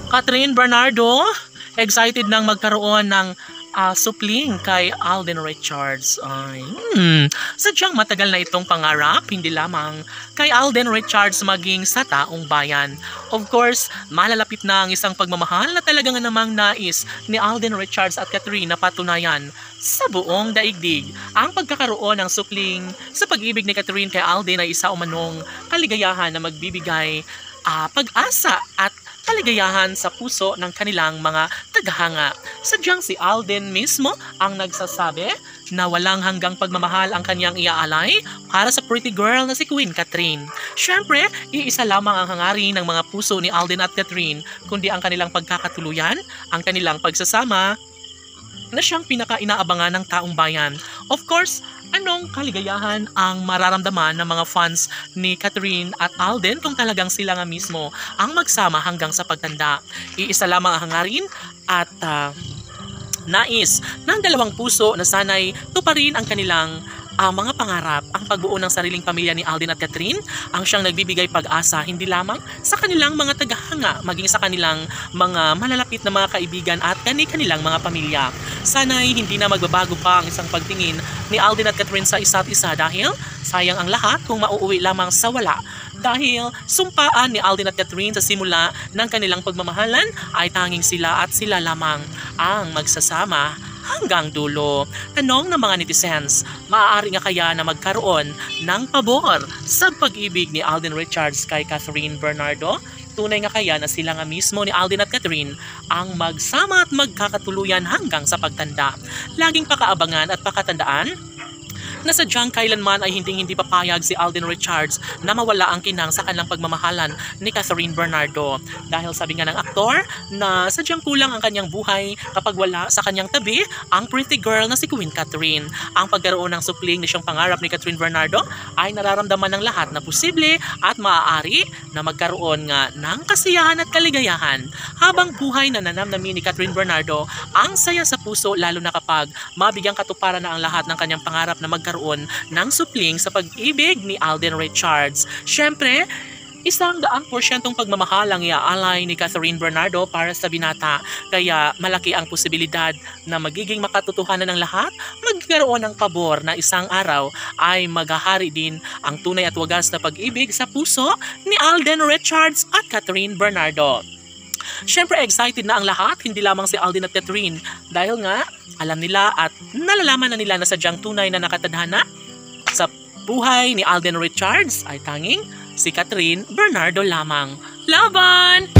Catherine Bernardo, excited nang magkaroon ng supling kay Alden Richards. Sadyang matagal na itong pangarap, hindi lamang kay Alden Richards maging sa taong bayan. Of course, malalapit na ang isang pagmamahal na talagang namang nais ni Alden Richards at Catherine na patunayan sa buong daigdig. Ang pagkakaroon ng supling sa pag-ibig ni Catherine kay Alden ay isa umanong kaligayahan na magbibigay pag-asa at kaligayahan sa puso ng kanilang mga tagahanga. Sadyang si Alden mismo ang nagsasabi na walang hanggang pagmamahal ang kanyang iaalay para sa pretty girl na si Queen Catherine. Siyempre, iisa lamang ang hangarin ng mga puso ni Alden at Catherine, kundi ang kanilang pagkakatuluyan, ang kanilang pagsasama, na siyang pinaka-inaabangan ng taong bayan. Of course, anong kaligayahan ang mararamdaman ng mga fans ni Catherine at Alden kung talagang sila nga mismo ang magsama hanggang sa pagtanda. Iisa lamang ang hangarin at nais ng dalawang puso na sana'y tuparin ang kanilang mga pangarap. Ang pagbuo ng sariling pamilya ni Alden at Catherine ang siyang nagbibigay pag-asa hindi lamang sa kanilang mga tagahanga, maging sa kanilang mga malalapit na mga kaibigan at kanilang mga pamilya. Sana'y hindi na magbabago pa ang isang pagtingin ni Alden at Catherine sa isa't isa dahil sayang ang lahat kung mauuwi lamang sa wala. Dahil sumpaan ni Alden at Catherine sa simula ng kanilang pagmamahalan ay tanging sila at sila lamang ang magsasama hanggang dulo. Tanong ng mga netizens, maaari nga kaya na magkaroon ng pabor sa pag-ibig ni Alden Richards kay Catherine Bernardo? Tunay nga kaya na sila nga mismo ni Alden at Catherine ang magsama at magkakatuluyan hanggang sa pagtanda? Laging pakaabangan at pakatandaan na sadyang kailanman ay hindi papayag si Alden Richards na mawala ang kinang sa kanilang pagmamahalan ni Catherine Bernardo. Dahil sabi nga ng aktor na sadyang kulang ang kanyang buhay kapag wala sa kanyang tabi ang pretty girl na si Queen Catherine. Ang pagkaroon ng supling na siyang pangarap ni Catherine Bernardo ay nararamdaman ng lahat na posible at maaari na magkaroon nga ng kasiyahan at kaligayahan. Habang buhay na nanamnamin ni Catherine Bernardo ang saya sa puso, lalo na kapag mabigyang katuparan na ang lahat ng kanyang pangarap na magkaroon ng supling sa pag-ibig ni Alden Richards. Siyempre, 100% pagmamahal ang iaalay ni Catherine Bernardo para sa binata, kaya malaki ang posibilidad na magiging makatotohanan ng lahat, magkaroon ng pabor na isang araw ay maghahari din ang tunay at wagas na pag-ibig sa puso ni Alden Richards at Catherine Bernardo. Siyempre, excited na ang lahat, hindi lamang si Alden at Catherine, dahil nga alam nila at nalalaman na nila na sadyang tunay na nakatadhana sa buhay ni Alden Richards ay tanging si Catherine Bernardo lamang. Laban!